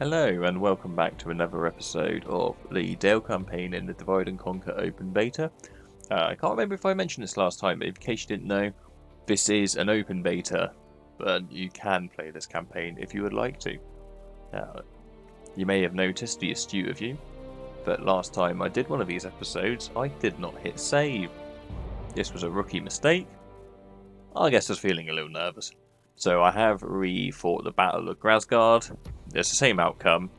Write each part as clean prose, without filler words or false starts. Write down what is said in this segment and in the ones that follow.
Hello and welcome back to another episode of the Dale campaign in the Divide and Conquer open beta. I can't remember if I mentioned this last time, but in case you didn't know, this is an open beta, but you can play this campaign if you would like to. You may have noticed, the astute of you, that last time I did one of these episodes, I did not hit save. This was a rookie mistake. I guess I was feeling a little nervous. So I have re-fought the Battle of Grasgard. It's the same outcome.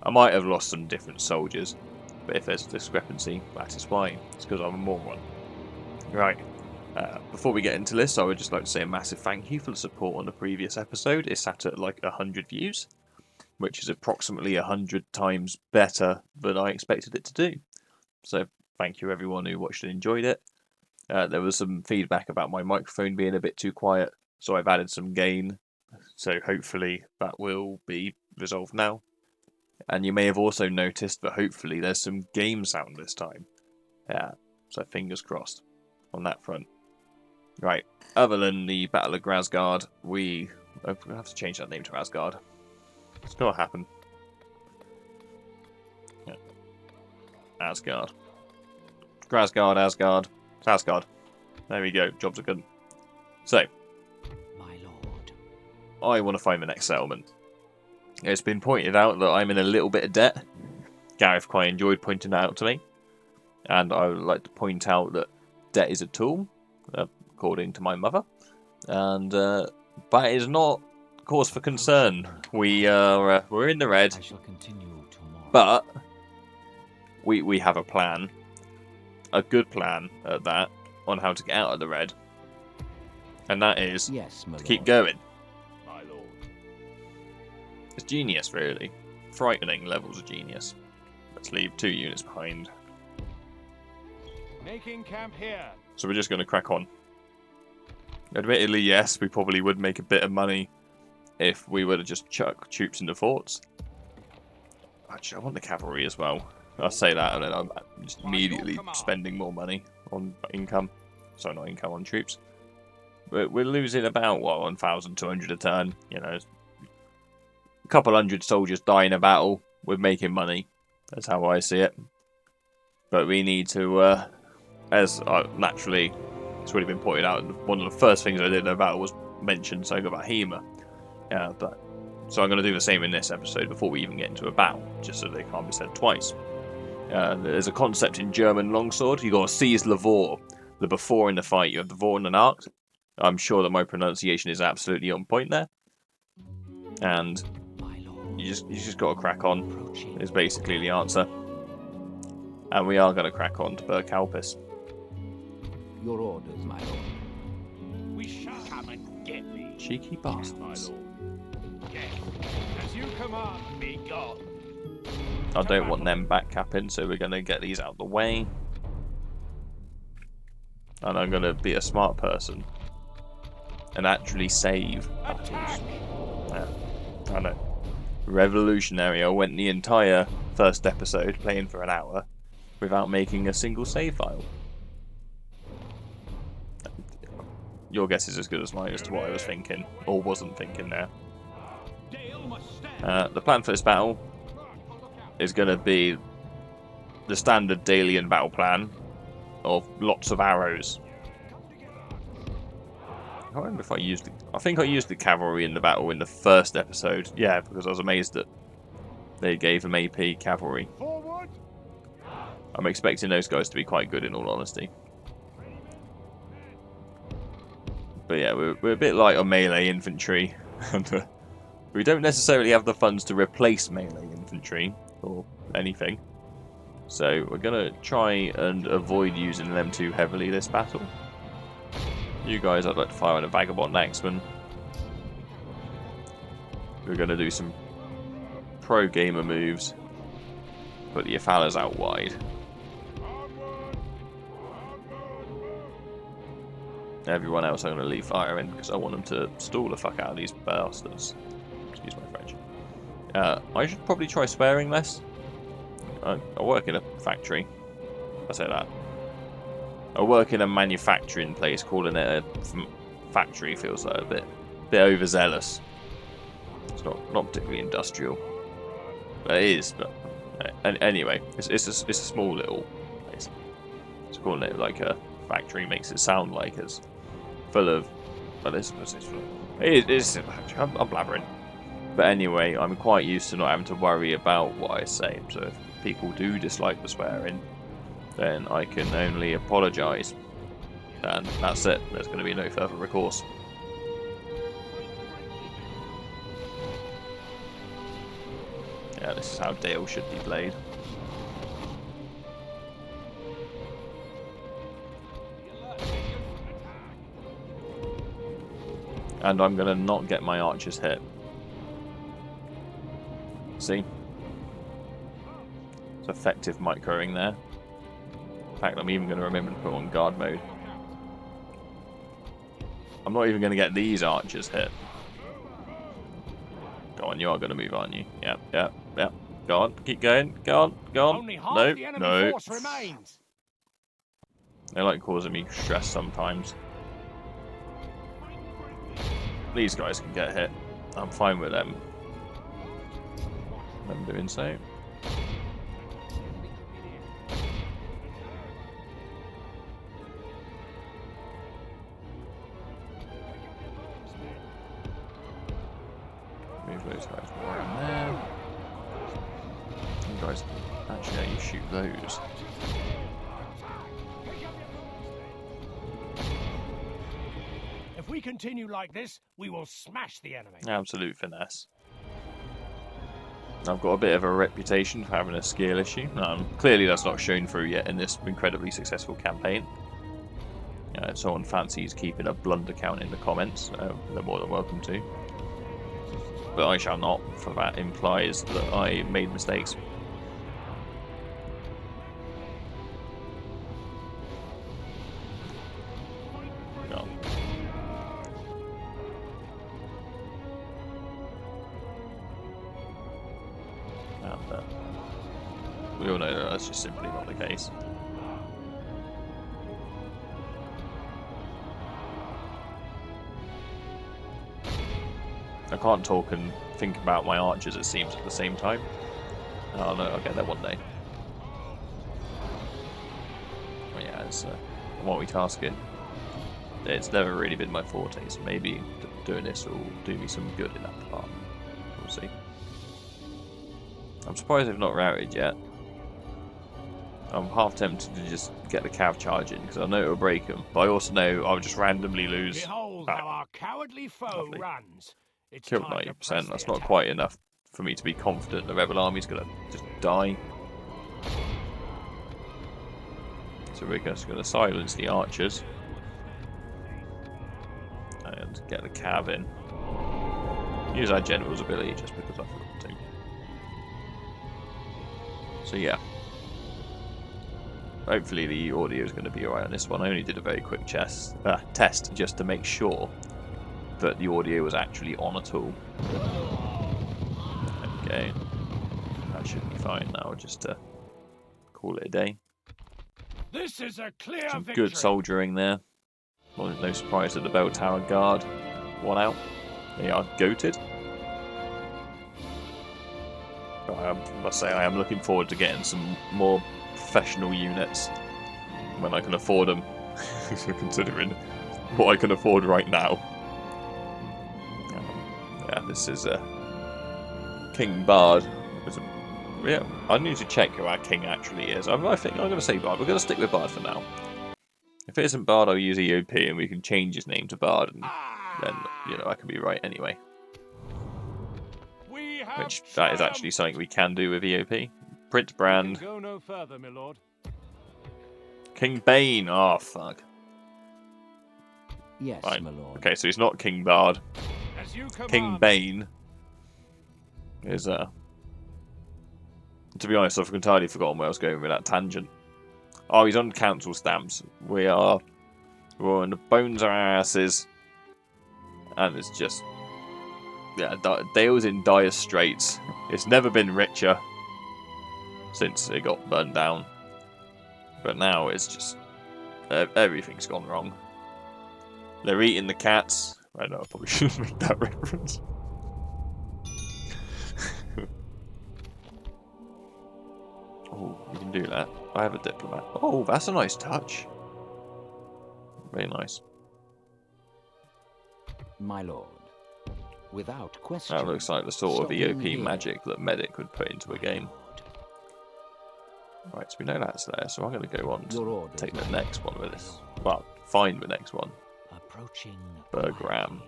I might have lost some different soldiers, but if there's a discrepancy, that is why. It's because I'm a moron. Right. Before we get into this, I would just like to say a massive thank you for the support on the previous episode. It sat at like 100 views, which is approximately 100 times better than I expected it to do. So thank you everyone who watched and enjoyed it. There was some feedback about my microphone being a bit too quiet, so I've added some gain. So hopefully that will be resolved now. And you may have also noticed that hopefully there's some game sound this time. Yeah, so fingers crossed on that front. Right, other than the Battle of Grasgard, we have to change that name to Asgard. It's going to happen. Yeah. Asgard. Grasgard, Asgard. It's Asgard. There we go, jobs are good. So, I want to find the next settlement. It's been pointed out that I'm in a little bit of debt. Gareth quite enjoyed pointing that out to me. And I would like to point out that debt is a tool, according to my mother. And that is not cause for concern. We're in the red. I shall continue tomorrow. But we have a plan. A good plan at that, on how to get out of the red. And that is to keep going. It's genius, really. Frightening levels of genius. Let's leave 2 units behind. Making camp here. So we're just going to crack on. Admittedly, yes, we probably would make a bit of money if we were to just chuck troops into forts. Actually, I want the cavalry as well. I'll say that, and then I'm just immediately spending more money on income. Sorry, not income, on troops. But we're losing about, what, 1,200 a turn. You know, a couple hundred soldiers die in a battle. We're making money. That's how I see it. But we need to, as naturally, it's already been pointed out, one of the first things I did in a battle was mention something about Hema. So I'm going to do the same in this episode before we even get into a battle, just so they can't be said twice. There's a concept in German longsword. You've got to seize Lavor. The before in the fight, you have the Vor and the Nacht. I'm sure that my pronunciation is absolutely on point there. And you just got to crack on, is basically the answer. And we are going to crack on to Berkalpis. Your orders, my lord. We shall come and get thee. Cheeky bastards. Yes, as you command me, God. I don't want them backcapping, so we're going to get these out the way. And I'm going to be a smart person and actually save battles. Yeah, I know. Revolutionary. I went the entire first episode playing for an hour without making a single save file. Your guess is as good as mine as to what I was thinking, or wasn't thinking there. The plan for this battle is going to be the standard Dalian battle plan of lots of arrows. I can't remember if I used I think I used the cavalry in the battle in the first episode. Yeah, because I was amazed that they gave them AP cavalry. Forward. I'm expecting those guys to be quite good, in all honesty. But yeah, we're a bit light on melee infantry. We don't necessarily have the funds to replace melee infantry or anything. So we're going to try and avoid using them too heavily this battle. You guys, I'd like to fire on a Vagabond Axeman. We're going to do some pro-gamer moves. Put the Yafalas out wide. Everyone else I'm going to leave firing because I want them to stall the fuck out of these bastards. Excuse my French. I should probably try swearing less. I work in a factory. I say that. I work in a manufacturing place. Calling it a factory feels like a bit overzealous. It's not particularly industrial. But it is, but anyway, it's a small little place. It's calling it like a factory makes it sound like it's full of. Well, it's full of, it is a factory. I'm blabbering. But anyway, I'm quite used to not having to worry about what I say. So if people do dislike the swearing, then I can only apologise. And that's it. There's going to be no further recourse. Yeah, this is how Dale should be played. And I'm going to not get my archers hit. See? It's effective microing there. In fact, I'm even going to remember to put on guard mode. I'm not even going to get these archers hit. Go on, you are going to move, aren't you? Yep, yep, yep. Go on, keep going. Go on, go on. Only half No, the enemy no. force remains. They like causing me stress sometimes. These guys can get hit. I'm fine with them. Them doing so. Move those guys more around there. You guys can actually how you shoot those. If we continue like this, we will smash the enemy. Absolute finesse. I've got a bit of a reputation for having a skill issue. Clearly that's not shown through yet in this incredibly successful campaign. If someone fancies keeping a blunder count in the comments, they're more than welcome to. But I shall not, for that implies that I made mistakes. No. And we all know that that's just simply not the case. I can't talk and think about my archers, it seems, at the same time. Oh no, I'll get there one day. Well, yeah, it's multitasking. It's never really been my forte, so maybe doing this will do me some good in that department. We'll see. I'm surprised they've not routed yet. I'm half tempted to just get the cav charge in, because I know it'll break them, but I also know I'll just randomly lose. Behold how our cowardly foe Lovely. runs. It's Killed time to 90%, press that's the not attack. quite enough for me to be confident the rebel army's going to just die. So we're just going to silence the archers. And get the cav in. Use our general's ability just because I forgot to. So yeah. Hopefully the audio is going to be alright on this one. I only did a very quick test just to make sure that the audio was actually on at all. Okay. That should be fine now, just to call it a day. This is a clear Some victory. good soldiering there. Well, no surprise that the Bell Tower Guard won out. They are goated. But I must say I am looking forward to getting some more professional units when I can afford them. Considering what I can afford right now. Yeah, this is King Bard. Yeah, I need to check who our king actually is. I think I'm going to say Bard. We're going to stick with Bard for now. If it isn't Bard, I'll use EOP and we can change his name to Bard, and then, you know, I can be right anyway. Which, that is actually something we can do with EOP. Prince Brand. Go no further, my lord. King Bane. Oh, fuck. Yes, Fine. my lord. Okay, so he's not King Bard. As you command. King Bane is, to be honest, I've entirely forgotten where I was going with that tangent. Oh, he's on council stamps. We're on the bones of our asses. And it's just... Yeah, Dale's in dire straits. It's never been richer since it got burned down. But now it's just... everything's gone wrong. They're eating the cats. I know, I probably shouldn't make that reference. do that. I have a diplomat. Oh, that's a nice touch. Very nice. My lord, without question. That looks like the sort of Stopping EOP here. magic that Medic would put into a game. Right, so we know that's there, so I'm going to go on Your to orders, take the my next lord. one with this. Well, find the next one. Approaching. Bergram.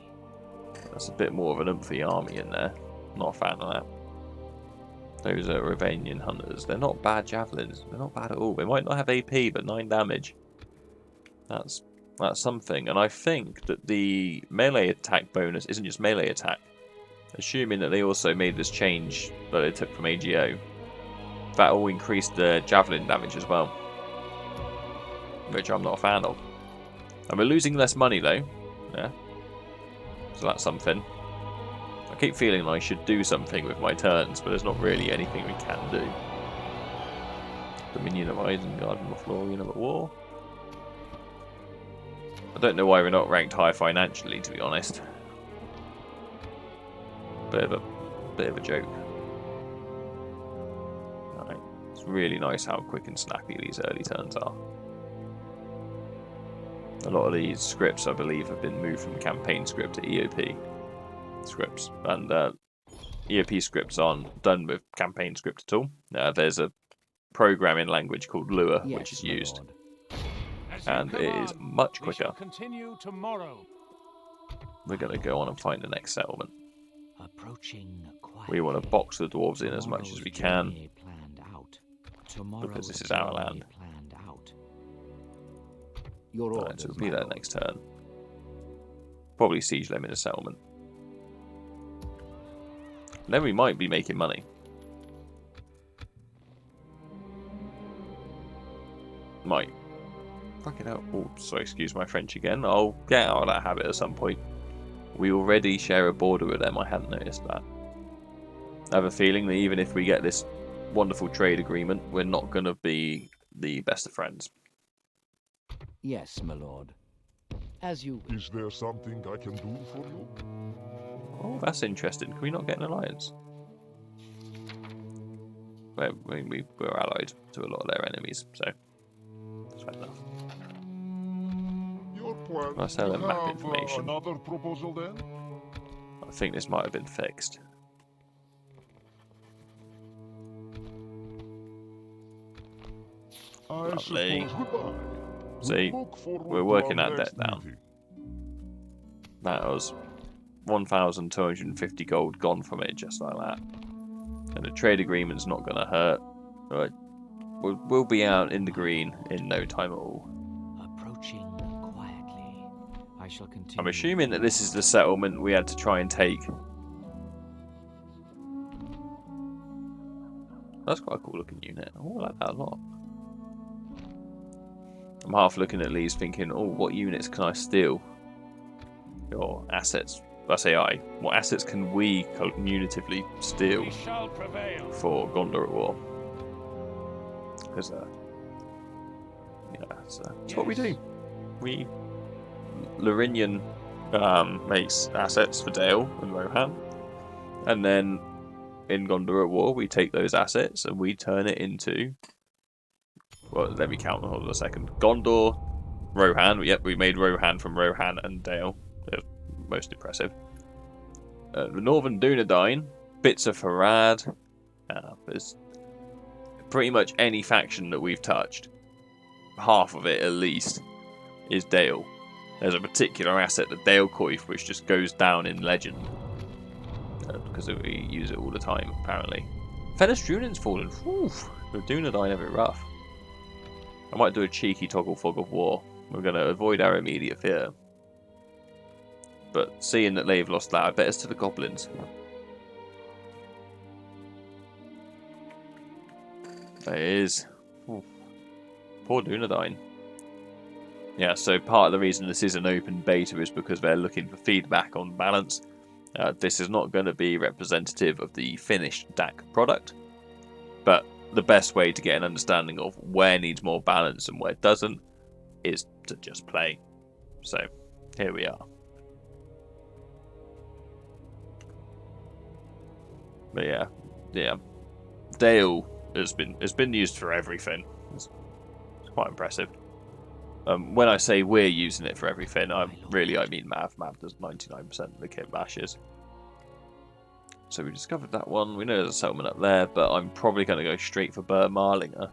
That's a bit more of an umphy army in there. Not a fan of that. Those are Ravanian hunters. They're not bad javelins. They're not bad at all. They might not have AP, but 9 damage. That's something. And I think that the melee attack bonus isn't just melee attack. Assuming that they also made this change that they took from AGO. That will increase the javelin damage as well. Which I'm not a fan of. And we're losing less money though. Yeah. So that's something. I keep feeling like I should do something with my turns, but there's not really anything we can do. Dominion of Isengard and Lothlorien at war. I don't know why we're not ranked high financially, to be honest. Bit of a joke. Right. It's really nice how quick and snappy these early turns are. A lot of these scripts, I believe, have been moved from campaign script to EOP scripts, and EOP scripts aren't done with campaign script at all. There's a programming language called Lua, Yes, which is my used, lord. As you and it is command, much we shall quicker. continue tomorrow. We're going to go on and find the next settlement. Approaching We want to box the dwarves in as much as we can, because this is our land. Your Right, orders, so we'll be my there lord. next turn. Probably siege them in a settlement. And then we might be making money. Might. Fucking hell. Oh, sorry, excuse my French again. I'll get out of that habit at some point. We already share a border with them. I hadn't noticed that. I have a feeling that even if we get this wonderful trade agreement, we're not going to be the best of friends. Yes, my lord. As you wish. Is there something I can do for you? Oh, that's interesting. Can we not get an alliance? Well, we're allied to a lot of their enemies, so that's fair enough. Your plan. Let's have You a map have, information. another proposal then? I think this might have been fixed. I Lovely. suppose goodbye. See, Look forward we're to working our that next debt down. meeting. That was 1,250 gold gone from it, just like that. And the trade agreement's not going to hurt. Right. We'll be out in the green in no time at all. Approaching quietly. I shall continue. I'm assuming that this is the settlement we had to try and take. That's quite a cool looking unit. Oh, I like that a lot. I'm half looking at these thinking, oh, what units can I steal? Your assets. I say what assets can we communitively steal We shall prevail. for Gondor at war? Because, yeah, that's what we do. We Lorinian makes assets for Dale and Rohan, and then in Gondor at war we take those assets and we turn it into. Well, let me count. Hold on a second. Gondor, Rohan. Yep, we made Rohan from Rohan and Dale. They're most impressive. The Northern Dunedain, bits of Harad. There's pretty much any faction that we've touched. Half of it, at least, is Dale. There's a particular asset, the Dale Coif, which just goes down in legend. Because we use it all the time, apparently. Fenestrunin's fallen. Whew. The Dunedain have it rough. I might do a cheeky toggle fog of war. We're going to avoid our immediate fear. But seeing that they've lost that, I bet it's to the goblins. There it is. Ooh. Poor Dunedain. Yeah, so part of the reason this is an open beta is because they're looking for feedback on balance. This is not going to be representative of the finished DAC product, but the best way to get an understanding of where needs more balance and where it doesn't is to just play. So, here we are. But yeah. Dale it's been used for everything. It's quite impressive. When I say we're using it for everything, I mean Mav. Mav does 99% of the kit bashes. So we discovered that one. We know there's a settlement up there, but I'm probably going to go straight for Burr Marlinger.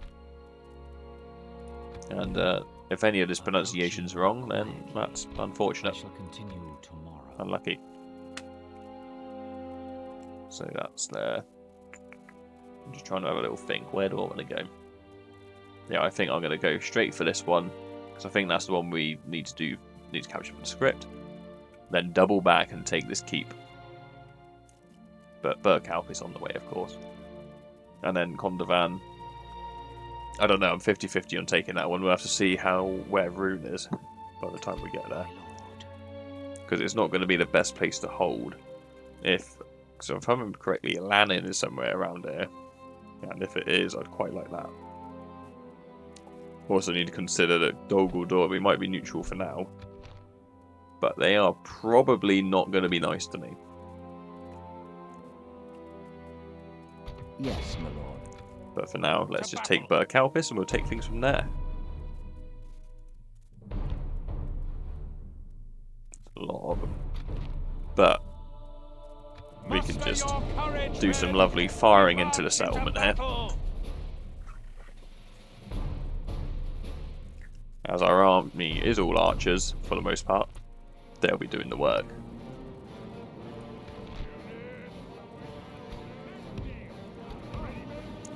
And if any of this pronunciation's wrong, then that's unfortunate. I shall continue tomorrow. Unlucky. So that's there. I'm just trying to have a little think. Where do I want to go? Yeah, I think I'm going to go straight for this one, because I think that's the one we need to capture from the script. Then double back and take this keep. But Burkalp is on the way, of course. And then Kondovan. I don't know, I'm 50-50 on taking that one. We'll have to see where Rune is by the time we get there. Because it's not going to be the best place to hold. So if I remember correctly, Lannin is somewhere around here. And if it is, I'd quite like that. Also need to consider that Dol Guldur, we might be neutral for now. But they are probably not going to be nice to me. Yes, my lord. But for now, let's just take Burkalpis and we'll take things from there. A lot of them. But we can just do some lovely firing into the settlement here. As our army is all archers, for the most part, they'll be doing the work.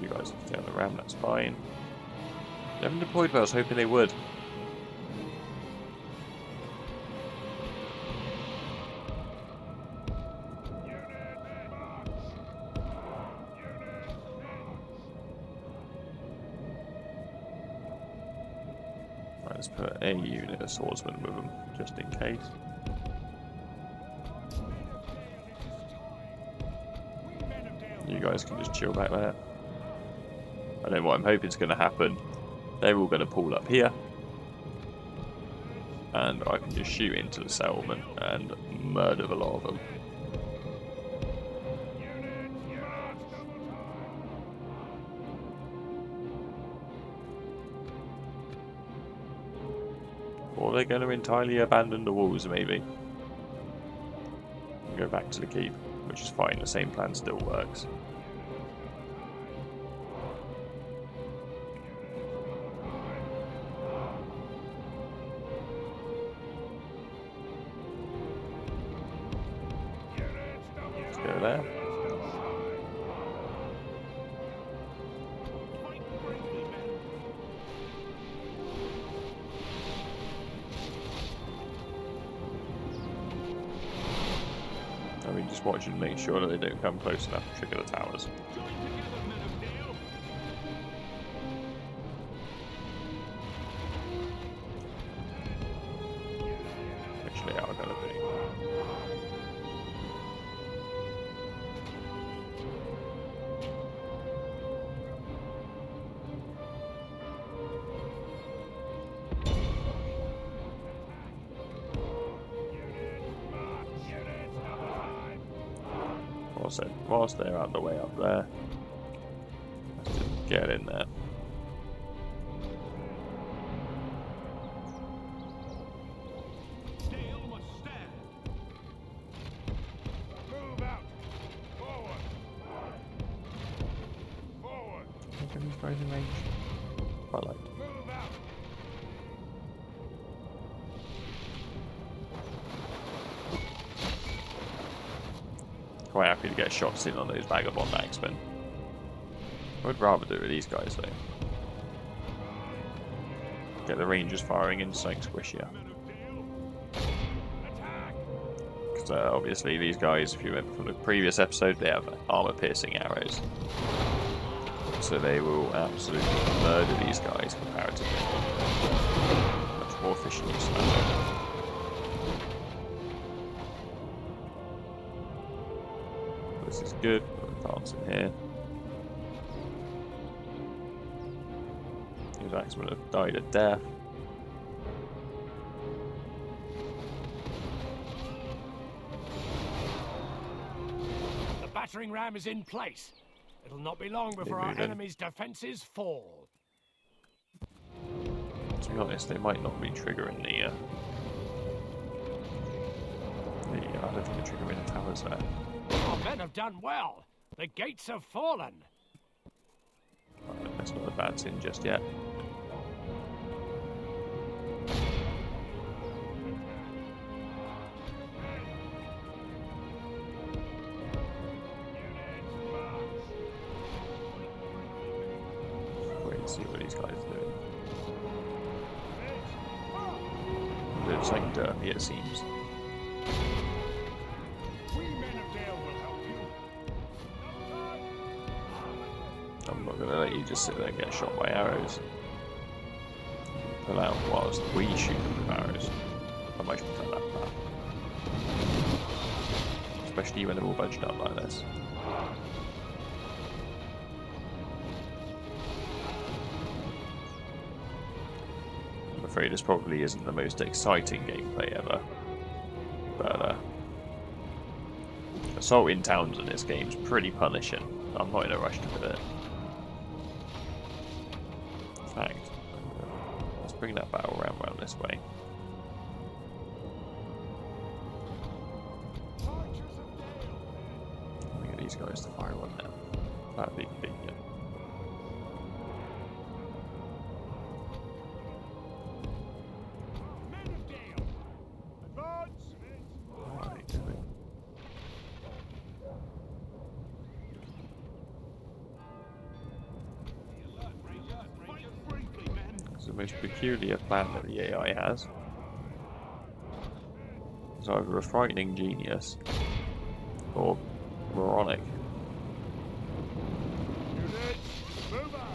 You guys can stay on the ram, that's fine. They haven't deployed, but I was hoping they would. Right, let's put a unit of swordsmen with them, just in case. You guys can just chill back there. And then what I'm hoping is going to happen, they're all going to pull up here. And I can just shoot into the settlement and murder a lot of them. Or they're going to entirely abandon the walls, maybe. And go back to the keep, which is fine, the same plan still works. There. I mean, just watching and make sure that they don't come close enough to trigger the towers. Which they are going to be. Whilst they're out the way up there, let's just get in there. Move out. Forward. Forward. Can these guys in range? Quite like. Move out. Quite happy to get shots in on those vagabond axemen. I would rather do it with these guys though. Get the rangers firing into something squishier. Because obviously these guys, if you remember from the previous episode, they have armor-piercing arrows. So they will absolutely murder these guys comparatively. Much more efficient use of ammo. This is good. We'll advance in here. These axemen have died a death. The battering ram is in place. It'll not be long before our enemy's defenses fall. To be honest, they might not be triggering the I don't think they're triggering the towers there. Our men have done well. The gates have fallen. Right, that's not advancing just yet. Wait and see what these guys are doing. They're saying derpy, it seems. I'm not going to let you just sit there and get shot by arrows. Pull out whilst we shoot them with arrows. I much prefer that plan. Especially when they're all bunched up like this. I'm afraid this probably isn't the most exciting gameplay ever. But assaulting towns in this game is pretty punishing. I'm not in a rush to do it. In fact, let's bring that battle round this way. Let me get these guys to fire on them. That'd be convenient. It's the most peculiar plan that the AI has. It's either a frightening genius or moronic.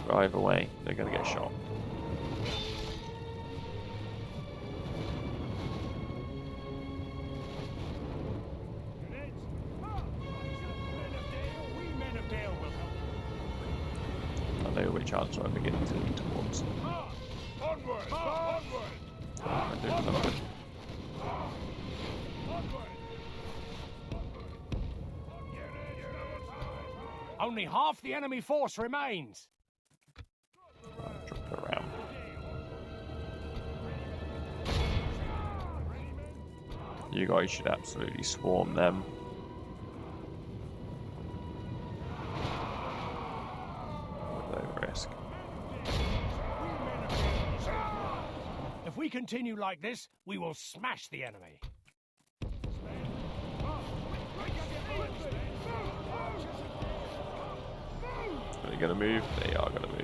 But either way, they're going to get shot. I know which answer I'm beginning to lean towards. Onward! Onward! I don't remember. Only half the enemy force remains. Drop it around. You guys should absolutely swarm them. With no risk. If we continue like this, we will smash the enemy. Are they going to move? They are going to move.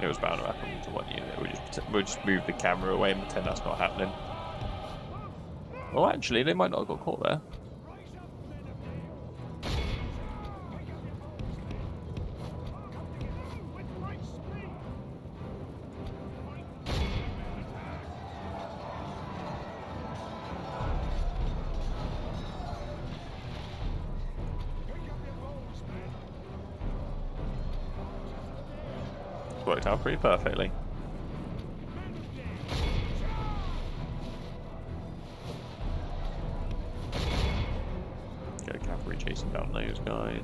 It was bound to happen to one unit. We'll just move the camera away and pretend that's not happening. Well, actually, they might not have got caught there. Worked out pretty perfectly. Get a cavalry chasing down those guys.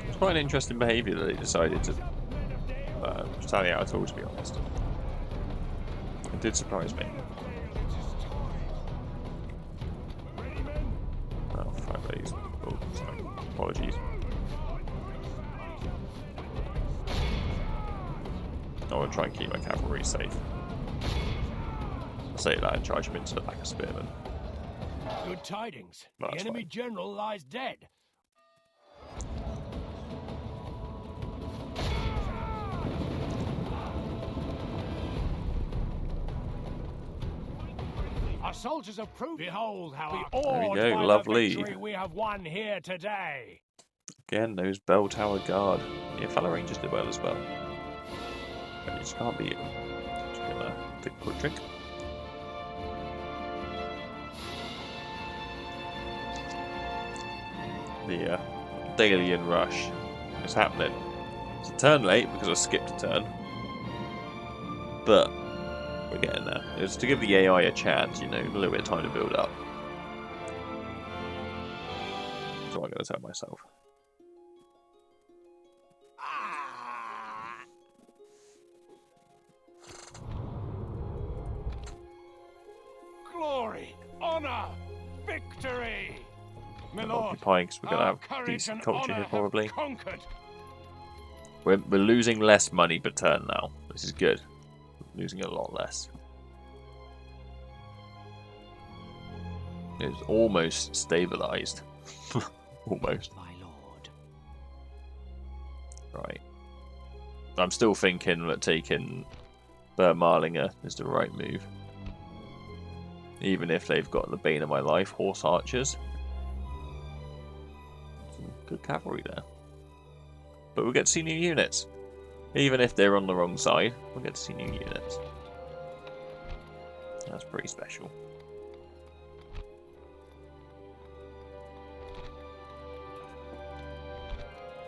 It's quite an interesting behaviour that they decided to retaliate at all, to be honest. It did surprise me. Oh, fuck these. Oh, sorry. Apologies. I want to try and keep my cavalry safe. I'll say that and charge them into the back of spearmen. Good tidings. No, The that's enemy fine. general lies dead. Our soldiers have proved. Behold how There awed we go, by lovely. the victory we have won here today. Again, those bell tower guard. Yeah, fellow rangers did well as well. But you just can't beat them. Just gonna take a quick drink. the Dalian rush. It's happening. It's a turn late because I skipped a turn, but we're getting there. It's to give the AI a chance, you know, a little bit of time to build up. That's what I'm going to tell myself. Glory, honor, victory! My I'm lord, occupying because we're going to our have courage decent and culture honor here have probably. conquered. We're losing less money per turn now. This is good. We're losing a lot less. It's almost stabilized. Almost. My lord. Right. I'm still thinking that taking Marlinger is the right move. Even if they've got the bane of my life, horse archers. Some good cavalry there. But we'll get to see new units. Even if they're on the wrong side, we'll get to see new units. That's pretty special.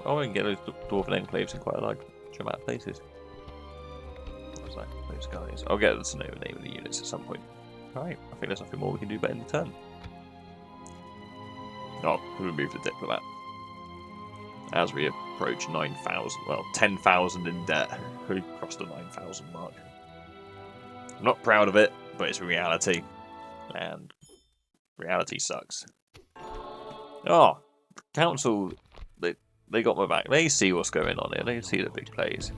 Oh, we can get those dwarven enclaves in quite a large amount of places. What was that? Those guys. I'll get to know the name of the units at some point. Alright, I think there's nothing more we can do but end the turn. Oh, we remove the diplomat. As we approach 9,000, well, 10,000 in debt. We crossed the 9,000 mark. I'm not proud of it, but it's reality. And reality sucks. Oh, council, they got my back. They see what's going on here. They see the big plays.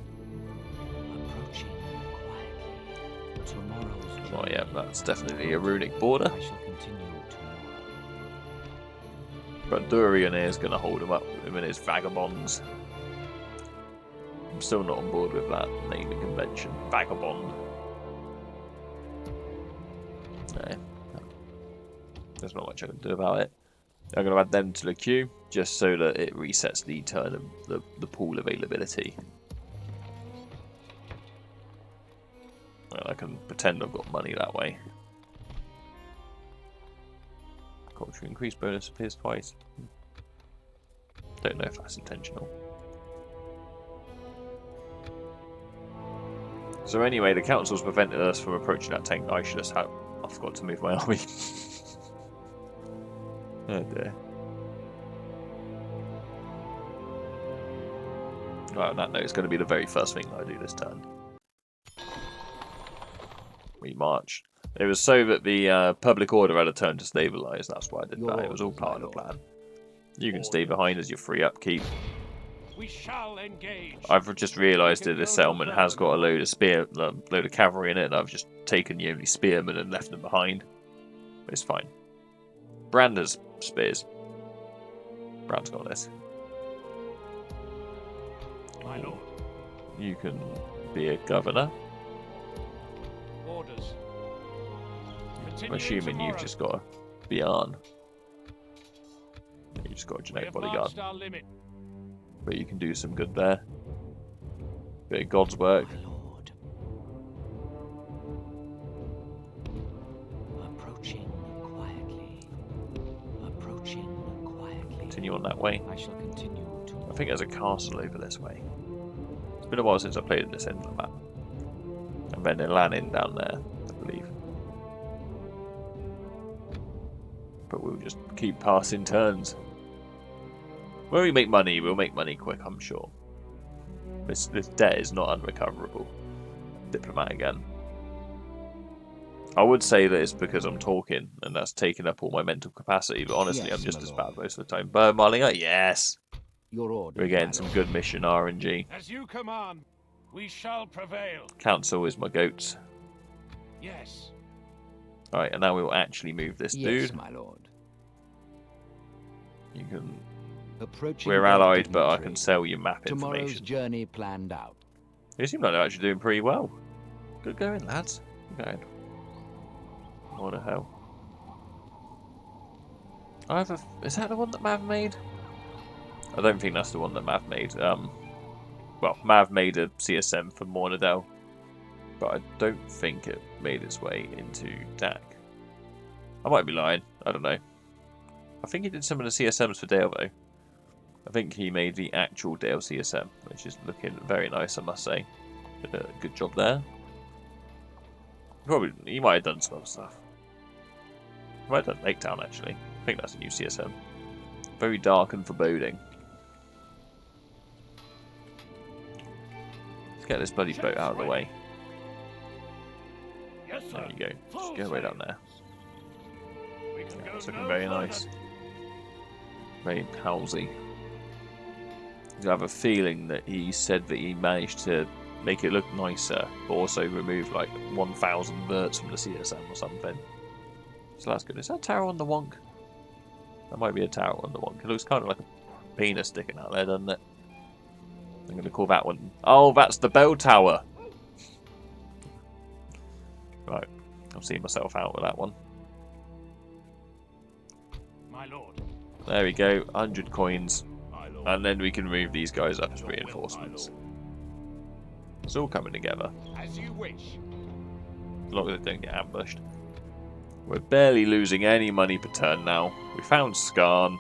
Approaching quietly. Tomorrow's Oh yeah, journey. that's definitely a runic border. I shall continue tomorrow. But Durian here is going to hold him up with him and his vagabonds. I'm still not on board with that naming convention. Vagabond. No. There's not much I can do about it. I'm going to add them to the queue, just so that it resets the turn of the pool availability. Well, I can pretend I've got money that way. Culture increase bonus appears twice. Don't know if that's intentional. So anyway, the council's prevented us from approaching that tank. I should have I forgot to move my army. Oh dear. Right, on that note, it's going to be the very first thing that I do this turn. We march. It was so that the public order had a turn to stabilise. That's why I did that. It was all part of the plan. You can stay behind as your free upkeep. We shall engage. I've just realised that this settlement has got a load of cavalry in it, and I've just taken the only spearmen and left them behind. But it's fine. Brand has spears. Brand's got this. My lord. You can be a governor. Orders. I'm Continue assuming you've tomorrow. just got a Bjarn. You've just got a We generic have bodyguard. marched our limit. But you can do some good there. Bit of God's work. My lord. Approaching quietly. Approaching quietly. Continue on that way. I shall continue tomorrow. I think there's a castle over this way. It's been a while since I played at this end of the map. And then a Lanin down there, I believe. But we'll just keep passing turns. When we make money, we'll make money quick, I'm sure. This debt is not unrecoverable. Diplomat again. I would say that it's because I'm talking, and that's taking up all my mental capacity, but honestly, Yes, I'm just my as lord. bad most of the time. Bird Marlinger, yes! Your orders. We're getting my some lord. good mission RNG. As you command, we shall prevail. Council is my goats. Yes. Alright, and now we'll actually move this Yes, dude. my lord. You can. Approaching We're their allied, but I dignitary. can sell you map Tomorrow's information. journey planned out. They seem like they're actually doing pretty well. Good going, lads. Good going. What the hell? Is that the one that Mav made? I don't think that's the one that Mav made. Well, Mav made a CSM for Mornadel, but I don't think it made its way into DAC. I might be lying. I don't know. I think he did some of the CSMs for Dale though. I think he made the actual DLC SM, which is looking very nice, I must say. Did a good job there. Probably, he might have done some other stuff. He might have done Lake Town, actually. I think that's a new CSM. Very dark and foreboding. Let's get this bloody boat out of the way. Yes, sir. There you go. Full Just go way down sail. there. We can go It's no looking very further. nice. Very housey. I have a feeling that he said that he managed to make it look nicer, but also remove like 1,000 verts from the CSM or something. So that's good. Is that a tower on the wonk? That might be a tower on the wonk. It looks kind of like a penis sticking out there, doesn't it? I'm going to call that one. Oh, that's the bell tower. Right, I'll see myself out with that one. My lord. There we go, 100 coins. My lord. And then we can move these guys up as reinforcements. It's all coming together. As you wish. As long as they don't get ambushed. We're barely losing any money per turn now. We found Skarn.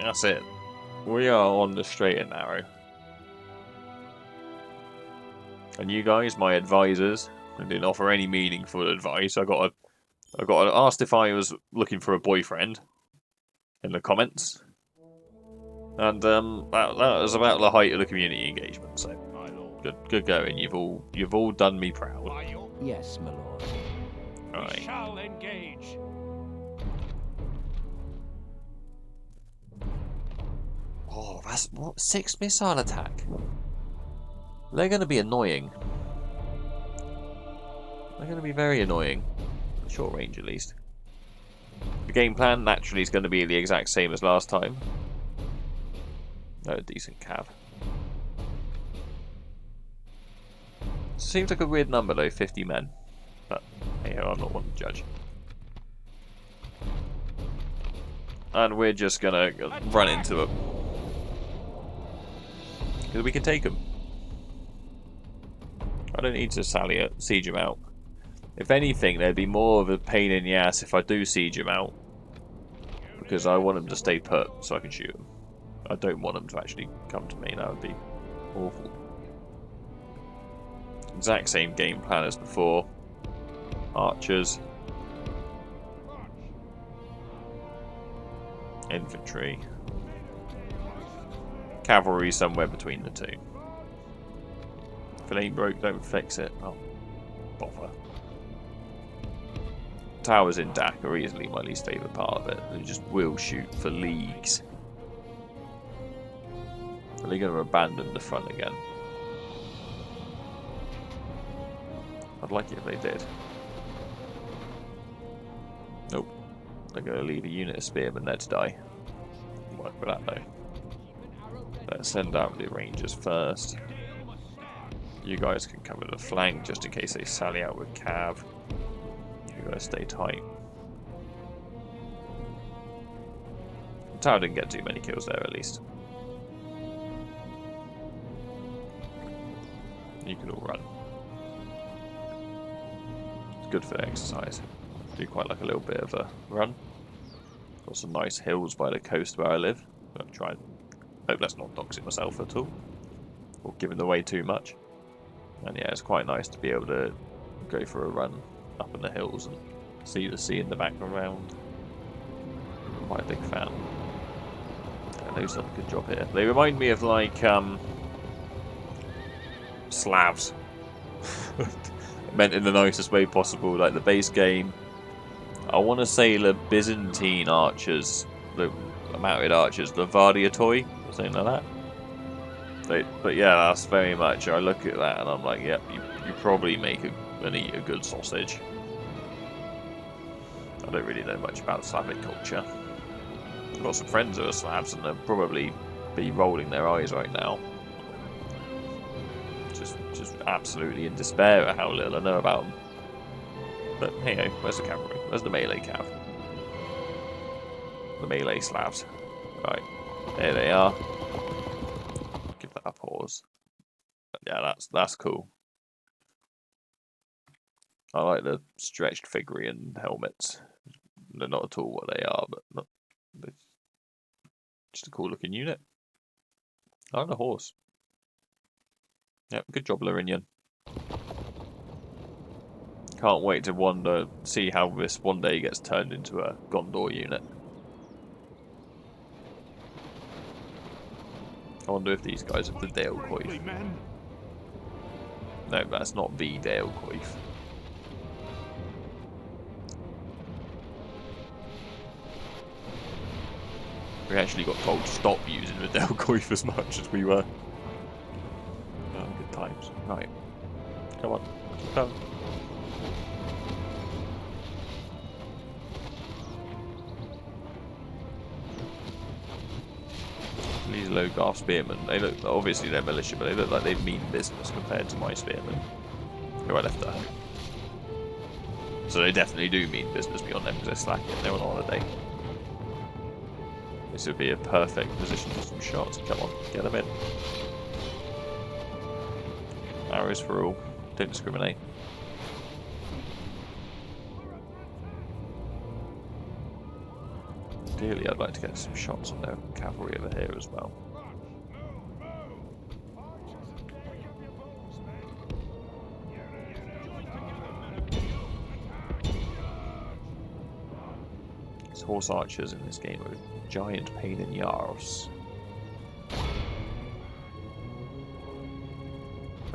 That's it. We are on the straight and narrow. And you guys, my advisors, I didn't offer any meaningful advice. I got asked if I was looking for a boyfriend in the comments. And that was about the height of the community engagement, so My lord. good going. You've all done me proud. By your Yes, my lord. We Right. shall engage. Oh, that's what 6 missile attack. They're going to be annoying. They're going to be very annoying, short range at least. The game plan naturally is going to be the exact same as last time. No, decent cav. Seems like a weird number though, 50 men. But hey, I'm not one to judge. And we're just gonna run into them. Because we can take them. I don't need to siege them out. If anything, there'd be more of a pain in the ass if I do siege them out. Because I want them to stay put so I can shoot them. I don't want them to actually come to me, that would be awful. Exact same game plan as before. Archers. Infantry. Cavalry somewhere between the two. If it ain't broke, don't fix it. Oh, bother. Towers in Dak are easily my least favourite part of it. They just will shoot for leagues. Are they going to abandon the front again? I'd like it if they did. Nope. They're going to leave a unit of spearmen there to die. Work for that though. Let's send out the rangers first. You guys can cover the flank just in case they sally out with cav. You guys stay tight. The tower didn't get too many kills there at least. You can all run. It's good for the exercise. Do quite like a little bit of a run. Got some nice hills by the coast where I live. I'm trying. Hope that's not doxing myself at all, or giving away too much. And yeah, it's quite nice to be able to go for a run up in the hills and see the sea in the background. I'm quite a big fan. Yeah, they've done a good job here. They remind me of like Slavs. Meant in the nicest way possible, like the base game. I want to say the Byzantine archers, the mounted archers, the Vardiatoi, something like that. But yeah, that's very much. I look at that and I'm like, yep, you probably make and eat a good sausage. I don't really know much about Slavic culture. I've got some friends who are Slavs and they'll probably be rolling their eyes right now. Just absolutely in despair at how little I know about them. But hey, where's the cavalry? Where's the melee cav? The melee Slavs. Right, there they are. Give that a pause. But yeah, that's cool. I like the stretched figurine helmets. They're not at all what they are, but But just a cool looking unit. I like the horse. Yep, good job, Larinian. Can't wait to see how this one day gets turned into a Gondor unit. I wonder if these guys have the Dale Coif. No, that's not the Dale Coif. We actually got told to stop using the Dale Coif as much as we were. Oh, good times. Right. Come on. Come. These low-garth spearmen, they look, obviously they're militia, but they look like they mean business compared to my spearmen, who I left at home. So they definitely do mean business beyond them because they're slacking, they're on holiday. This would be a perfect position for some shots. Come on, get them in. Arrows for all, don't discriminate. Ideally, I'd like to get some shots on their cavalry over here as well. These horse archers in this game are a giant pain in the arse.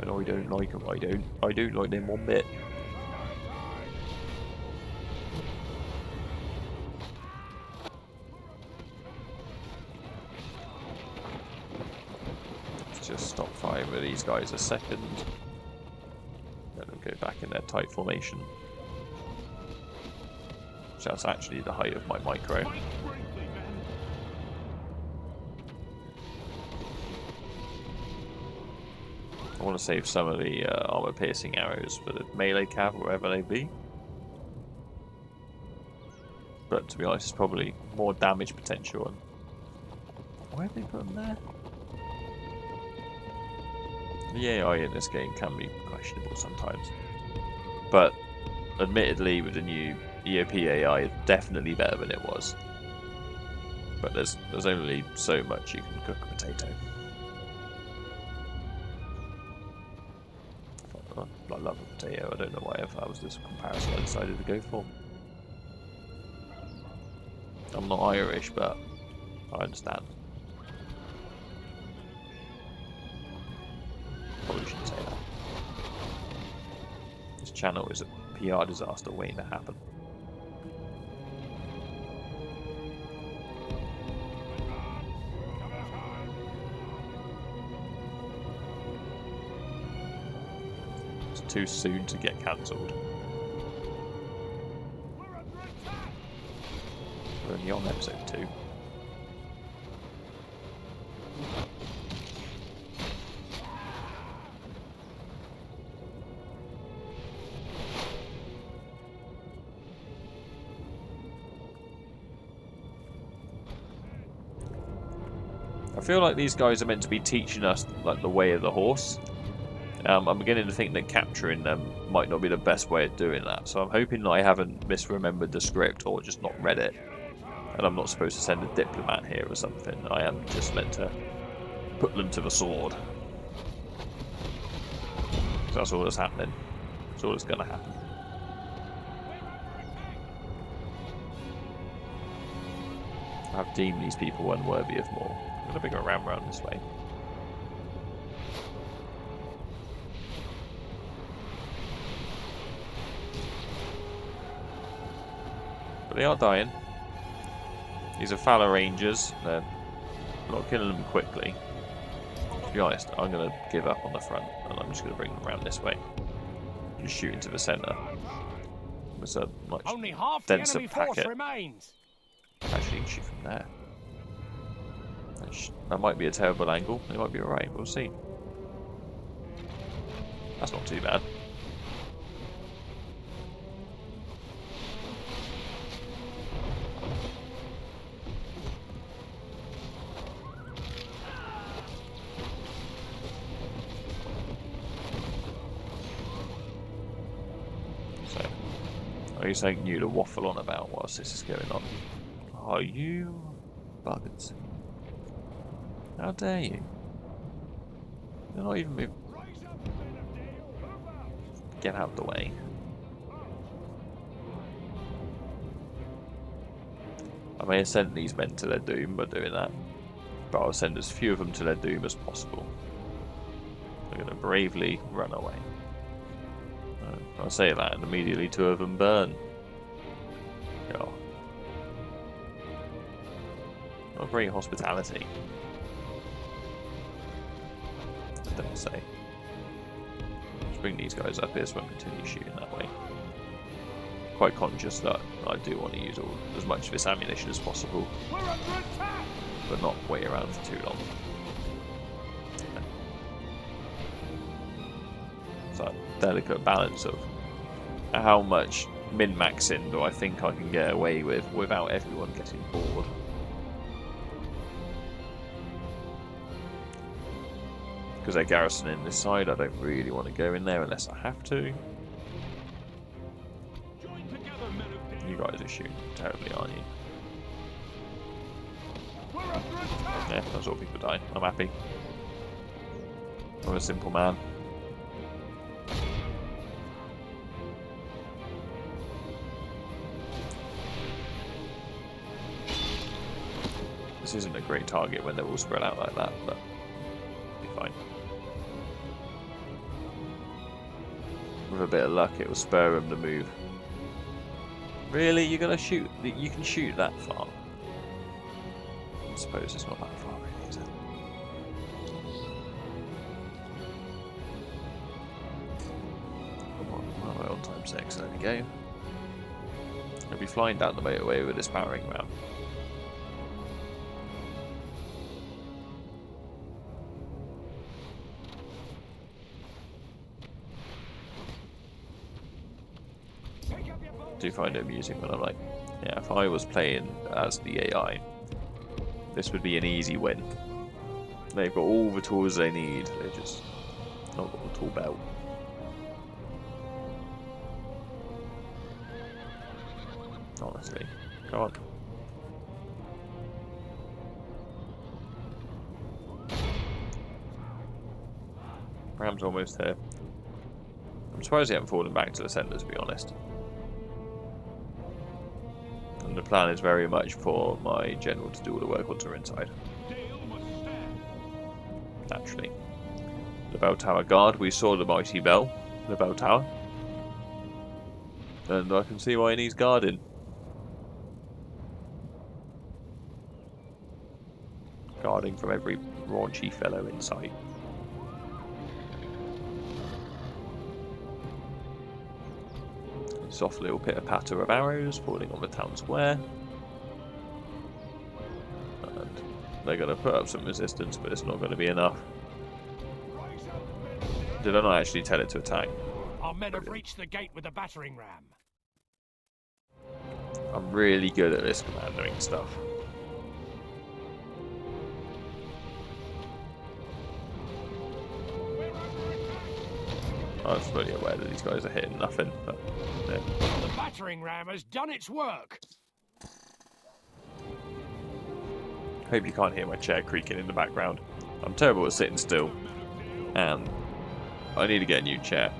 I know I don't like them, I don't like them one bit. Just stop firing with these guys a second. Let them go back in their tight formation. So that's actually the height of my micro. I want to save some of the armor piercing arrows for the melee cav, wherever they be. But to be honest, it's probably more damage potential. And why have they put them there? The AI in this game can be questionable sometimes, but admittedly with the new EOP AI, it's definitely better than it was. But there's only so much you can cook a potato. I love a potato, I don't know why that was this comparison I decided to go for. I'm not Irish, but I understand. Probably shouldn't say that. This channel is a PR disaster waiting to happen. It's too soon to get cancelled. We're only on episode 2. I feel like these guys are meant to be teaching us like the way of the horse. I'm beginning to think that capturing them might not be the best way of doing that, so I'm hoping that I haven't misremembered the script or just not read it, and I'm not supposed to send a diplomat here or something. I am just meant to put them to the sword. So that's all that's happening. That's all that's going to happen. I've deemed these people unworthy of more. I'm going to bring a ram round this way. But they are dying. These are Fala Rangers. They're not killing them quickly. To be honest, I'm going to give up on the front and I'm just going to bring them around this way. Just shoot into the centre. It's a much Only half the denser enemy force packet. remains. Actually, you can shoot from there. That might be a terrible angle. It might be alright. We'll see. That's not too bad. So, are you something new to waffle on about whilst this is going on? Are you buggers? How dare you? They're not even moving. Rise up, men of Dale. Move out. Get out of the way. I may have sent these men to their doom by doing that, but I'll send as few of them to their doom as possible. They're going to bravely run away. I'll say that, and immediately two of them burn. Oh. Not great hospitality. I dare say. Let's bring these guys up here so I can continue shooting that way. Quite conscious that I do want to use as much of this ammunition as possible, We're under attack. but not wait around for too long. It's that delicate balance of how much min-maxing do I think I can get away with without everyone getting bored. Because they're garrisoning this side, I don't really want to go in there unless I have to. Join together, men of Dale. You guys are shooting terribly, aren't you? We're under attack. Yeah, that's all people die. I'm happy. I'm a simple man. This isn't a great target when they're all spread out like that, but it'll be fine. With a bit of luck, it will spur them to move. Really? You're gonna shoot? You can shoot that far? I suppose it's not that far, really, is it? Come on, on time 6, there we go. I'll be flying down the motorway with this powering ram. Do find it amusing when I'm like, yeah, if I was playing as the AI, this would be an easy win. They've got all the tools they need, they've just not got the tool belt. Honestly, come on. Ram's almost here. I'm surprised he hasn't fallen back to the centre, to be honest. And the plan is very much for my general to do all the work once we're inside. Naturally. The bell tower guard, we saw the mighty bell, the bell tower. And I can see why he needs guarding. Guarding from every raunchy fellow in sight. Soft little pitter-patter of arrows falling on the town square. And they're going to put up some resistance, but it's not going to be enough. Did I not actually tell it to attack? Our men have reached the gate with the battering ram. I'm really good at this commandering stuff. I'm fully aware that these guys are hitting nothing, but yeah. The battering ram has done its work. Hope you can't hear my chair creaking in the background. I'm terrible at sitting still, and I need to get a new chair.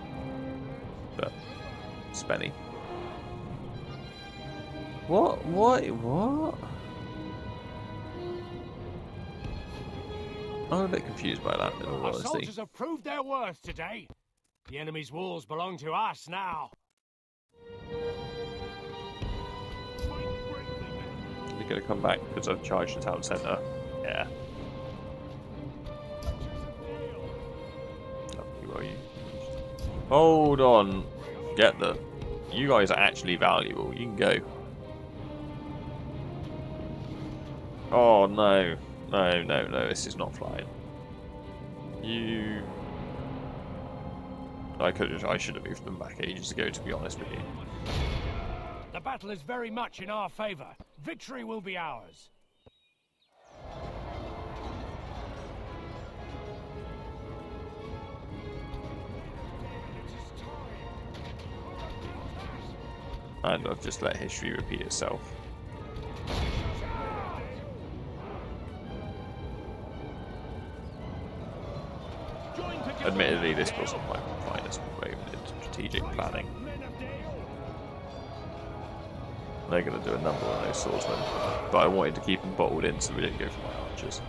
But spenny. What? I'm a bit confused by that, in all Our honesty. soldiers have proved their worth today. The enemy's walls belong to us now. You're going to come back because I've charged the town centre. Yeah. Oh, you. Hold on. Get the. You guys are actually valuable. You can go. Oh no. No. This is not flying. You. I should have moved them back ages ago, to be honest with you. The battle is very much in our favour. Victory will be ours. And I've just let history repeat itself. this wasn't my finest moment in strategic planning. They're going to do a number on those swordsmen, but I wanted to keep them bottled in so we didn't go for my archers.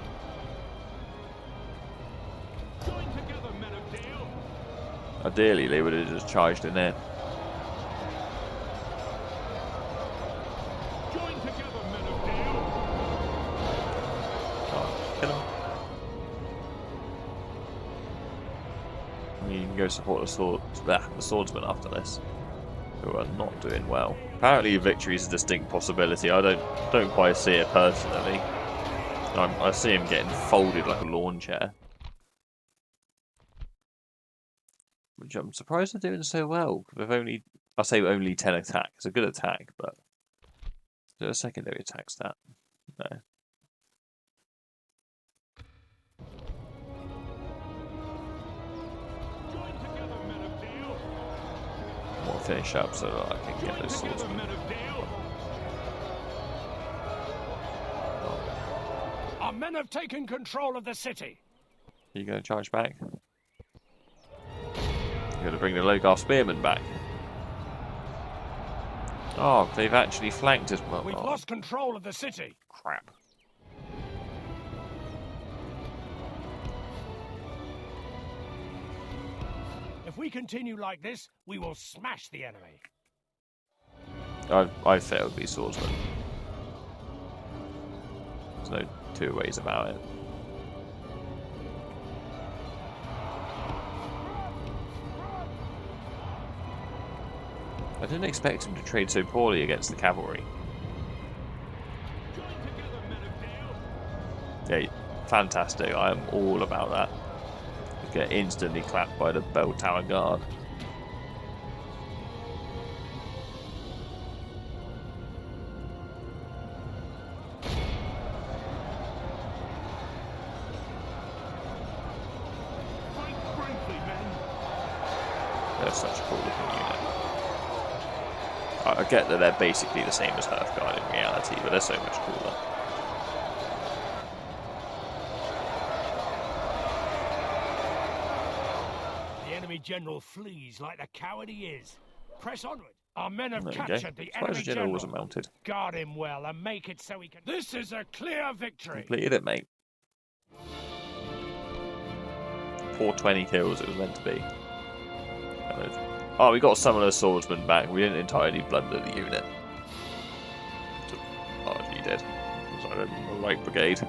Ideally, they would have just charged in there. Oh, kill him. You can go support the swordsmen after this, who are not doing well. Apparently, victory is a distinct possibility. I don't quite see it personally. I see him getting folded like a lawn chair. Which I'm surprised they're doing so well. They've only, I say only 10 attack. It's a good attack, but is there a secondary attack stat? No. I want to finish up so that I can get those swordsmen. Our men have taken control of the city. Are you going to charge back? You're going to bring the Logar Spearmen back. Oh, they've actually flanked us. We've lost control of the city. Crap. If we continue like this, we will smash the enemy. I failed these swordsmen. There's no two ways about it. I didn't expect him to trade so poorly against the cavalry. Yeah, fantastic. I am all about that. You get instantly clapped by the Bell Tower Guard. They're such a cool looking unit. I get that they're basically the same as Hearthguard in reality, but they're so much cooler. The enemy general flees like the coward he is. Press onward. Our men have There you captured go. the As far as enemy the general wasn't mounted. Guard him well and make it so he can... This is a clear victory. Completed it, mate. Poor 20 kills it was meant to be. Oh, we got some of the swordsmen back. We didn't entirely blunder the unit. Oh, he did. It was like a light brigade.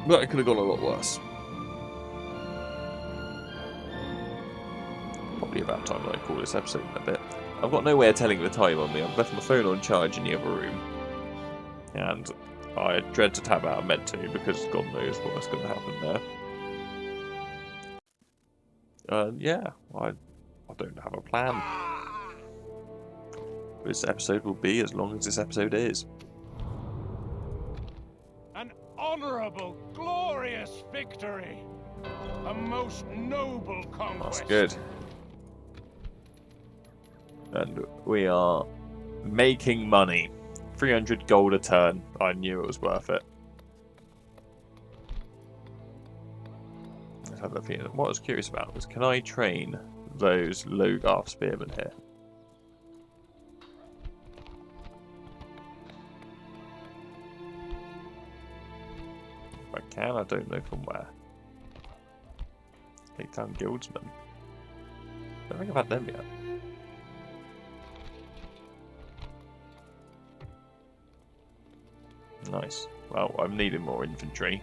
But it could have gone a lot worse. Probably about time that I call this episode in a bit. I've got no way of telling the time on me. I've left my phone on charge in the other room. And I dread to tab out. I meant to, because God knows what's going to happen there. Yeah, I don't have a plan. This episode will be as long as this episode is. An honourable, glorious victory. A most noble conquest. That's good. And we are making money. 300 gold a turn. I knew it was worth it. Let's have that feeling. What I was curious about was, can I train those Logar spearmen here? If I can, I don't know from where. Take down guildsmen. I don't think I've had them yet. Nice. Well, I'm needing more infantry.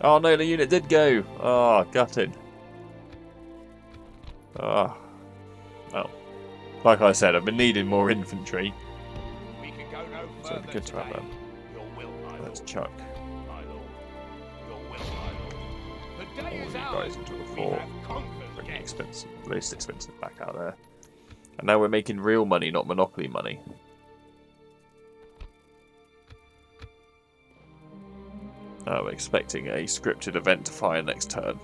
Oh no, the unit did go! Oh, gutted. Oh. Well, like I said, I've been needing more infantry. We can go no So it'd be good to have them. Your will, my Let's chuck my lord. Your will, my lord. The all day you is guys ours. into a We fort. have conquered Bring the death. expensive, least expensive back out there. And now we're making real money, not monopoly money. I'm expecting a scripted event to fire next turn.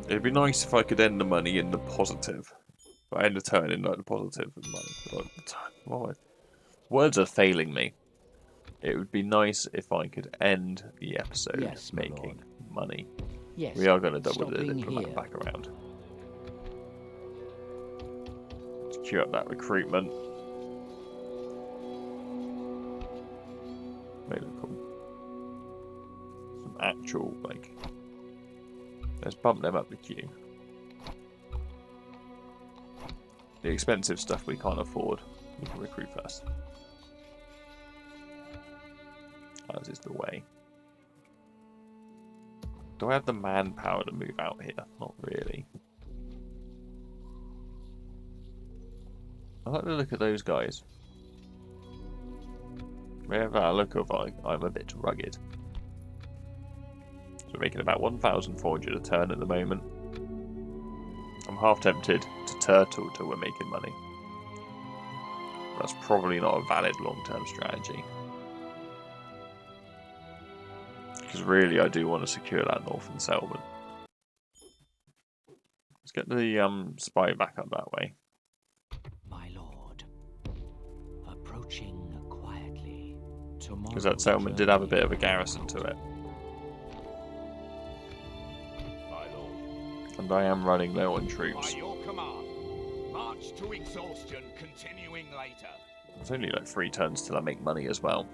It'd be nice if I could end the money in the positive, I end the turn in like the positive with money. Like, words are failing me. It would be nice if I could end the episode Yes, my making lord. money. Yes. We are going to double stop the being diplomat here. back around. Let's queue up that recruitment. Make it cool. Some actual, like... Let's bump them up the queue. The expensive stuff we can't afford, we can recruit first. As is the way. Do I have the manpower to move out here? Not really. I like the look of those guys. Wherever I look of, I'm a bit rugged. So we're making about 1,400 a turn at the moment. I'm half tempted to turtle till we're making money. That's probably not a valid long-term strategy. Because really I do want to secure that northern settlement. Let's get the spy back up that way. My lord. Approaching quietly. Because that settlement did have a bit of a garrison to it. My lord. And I am running low on By troops. your command. March to exhaustion, continuing later. It's only like 3 turns till I make money as well.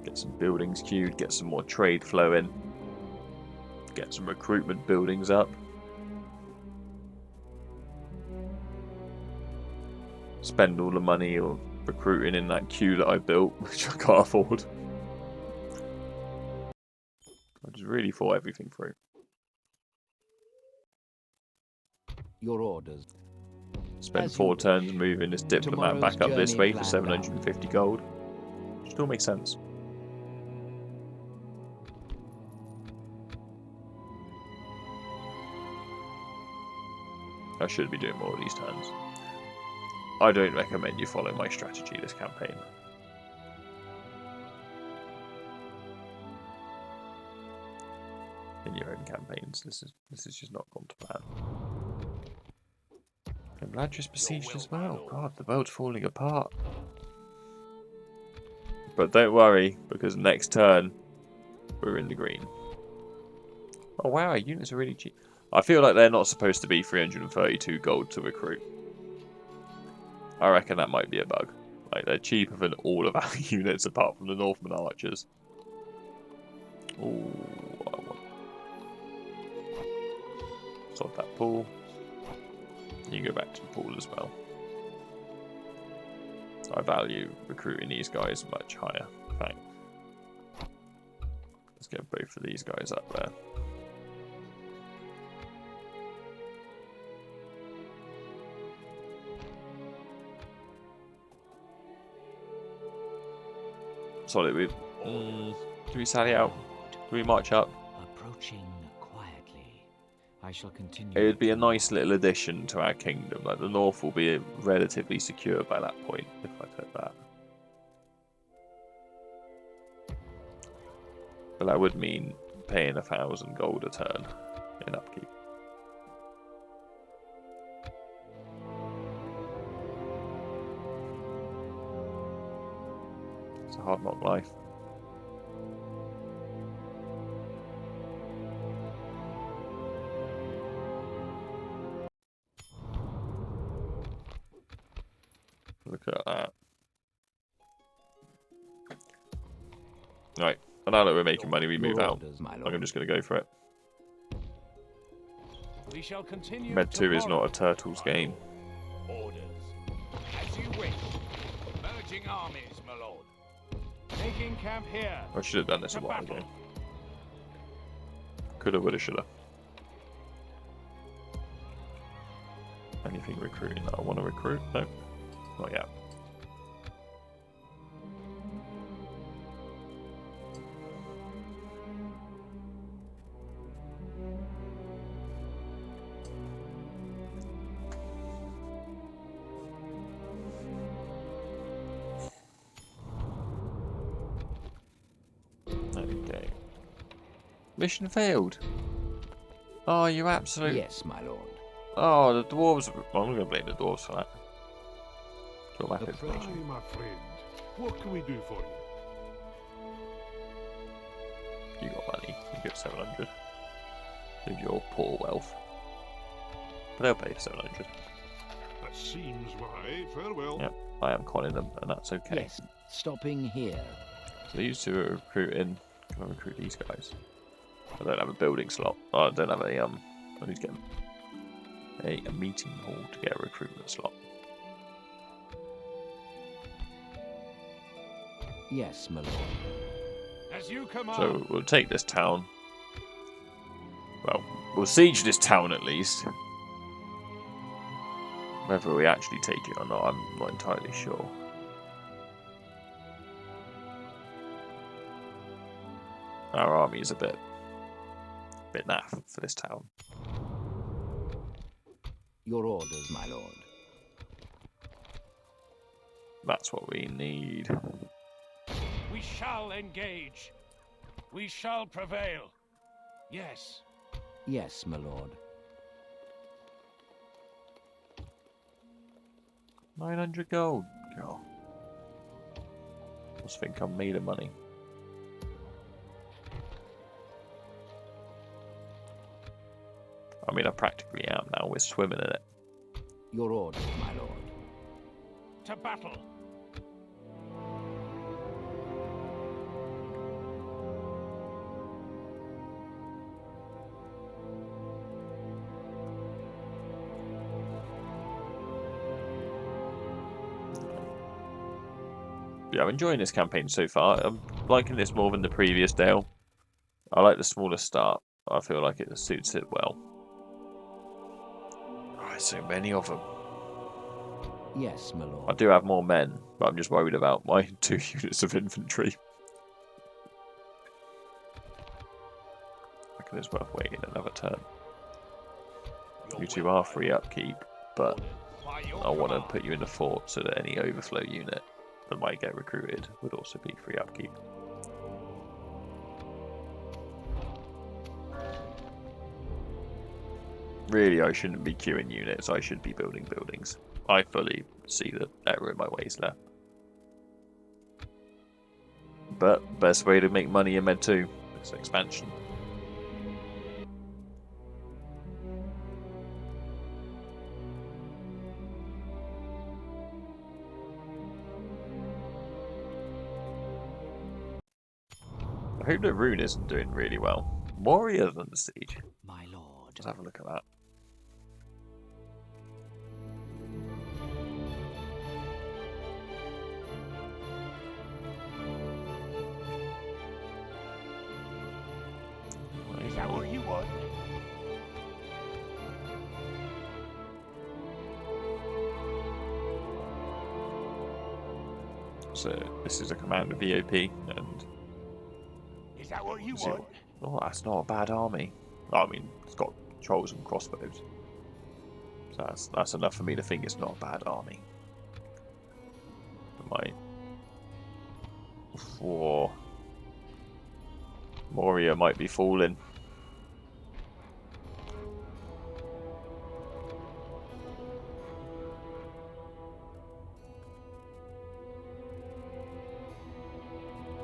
Get some buildings queued, get some more trade flowing. Get some recruitment buildings up. Spend all the money or recruiting in that queue that I built, which I can't afford. I just really thought everything through. Your orders. Spend As 4 you turns wish. moving this diplomat Tomorrow's back up this journey way for planned 750 gold. Still makes sense. I should be doing more of these turns. I don't recommend you follow my strategy this campaign. In your own campaigns, this is just not gone to plan. I'm glad just besieged as well. God, the world's falling apart. But don't worry, because next turn we're in the green. Oh wow, our units are really cheap. I feel like they're not supposed to be 332 gold to recruit. I reckon that might be a bug. Like, they're cheaper than all of our units apart from the Northman archers. Ooh, I want... Sort that pool. You can go back to the pool as well. I value recruiting these guys much higher. In fact, let's get both of these guys up there. Solid. Do we sally out? Do we march up? Approaching quietly. I shall continue. It would be a nice little addition to our kingdom. Like, the north will be relatively secure by that point, if I took that. But that would mean paying 1,000 gold a turn in upkeep. It's a hard knock life. Look at that. Right, and now that we're making money, we move Your out. orders, my I'm lord. just going to go for it. We shall continue. Med 2 is tomorrow. not a Turtles game. Orders. As you wish. Merging armies, my lord. Making camp here. I should have done this a To while ago. battle. Coulda, woulda, shoulda. Anything recruiting that I want to recruit? No, not yet. Okay. Mission failed. Oh, you absolute... Yes, my lord. Oh, the dwarves. Well, I'm going to blame the dwarves for that. Draw map The information. Aye, my friend. What can we do for you? You got money. You get 700. Leave your poor wealth. But they'll pay for 700. That seems why. Farewell. Yep, I am conning them, and that's okay. Yes, stopping here. So these two are recruiting. Can I recruit these guys? I don't have a building slot. Oh, I don't have a I need to get a meeting hall to get a recruitment slot. Yes, my lord. As you command. So we'll take this town. Well, we'll siege this town at least. Whether we actually take it or not, I'm not entirely sure. Our army is a bit naff for this town. Your orders, my lord. That's what we need. We shall engage. We shall prevail. Yes. Yes, my lord. 900 gold. God. Must think I'm made of money. I mean, I practically am now. We're swimming in it. Your orders, my lord. To battle. Yeah, I'm enjoying this campaign so far. I'm liking this more than the previous Dale. I like the smaller start. I feel like it suits it well. Oh, there's so many of them. Yes, my I lord. do have more men, but I'm just worried about my 2 units of infantry. I reckon it's worth waiting another turn. You two are free upkeep, but By your I want to command. put you in the fort so that any overflow unit that might get recruited would also be free upkeep. Really, I shouldn't be queuing units, I should be building buildings. I fully see the error in my ways there. But, best way to make money in Med 2 is expansion. I hope that Rune isn't doing really well. Warrior than the siege. My lord. Let's have a look at that. Is that what you want? So this is a commander VOP, and Is that what you See- want? oh, that's not a bad army. I mean, it's got trolls and crossbows, so that's enough for me to think it's not a bad army. But my Moria might be falling.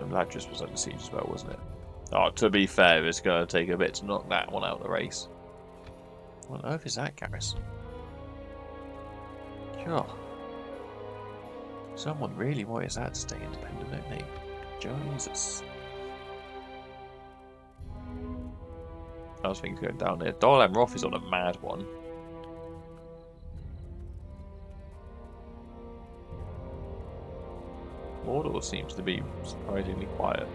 And Ladris was under siege as well, wasn't it? Oh, to be fair, it's going to take a bit to knock that one out of the race. What on earth is that, Garrus? Sure. Someone really wants that to stay independent, don't they? Jesus. How's things going down there? Darlan Roth is on a mad one. Mordor seems to be surprisingly quiet.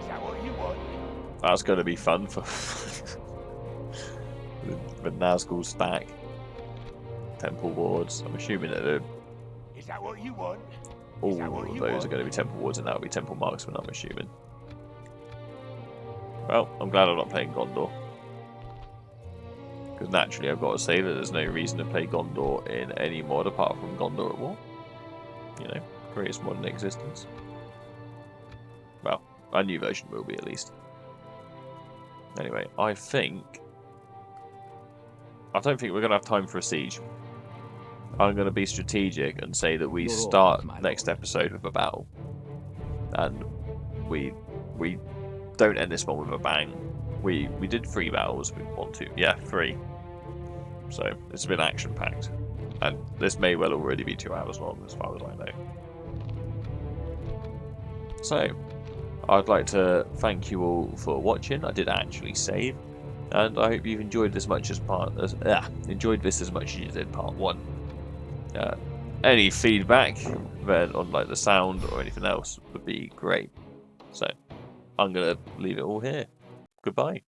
Is that what you want? That's going to be fun for the Nazgul stack. Temple wards. I'm assuming that Is that what you want? all that what of you those want? are going to be temple wards, and that'll be temple marksmen, I'm assuming. Well, I'm glad I'm not playing Gondor. Because naturally I've got to say that there's no reason to play Gondor in any mod apart from Gondor at War. You know, greatest mod in existence. Well, a new version will be at least. Anyway, I think I don't think we're going to have time for a siege. I'm going to be strategic and say that we Your start orders, my next lord. episode with a battle. And we don't end this one with a bang. We did 3 battles. 1, 2, yeah, 3. So it's been action packed, and this may well already be 2 hours long, as far as I know. So I'd like to thank you all for watching. I did actually save, and I hope you've enjoyed this as much as you did part 1. Any feedback then on like the sound or anything else would be great. So I'm gonna leave it all here. Goodbye.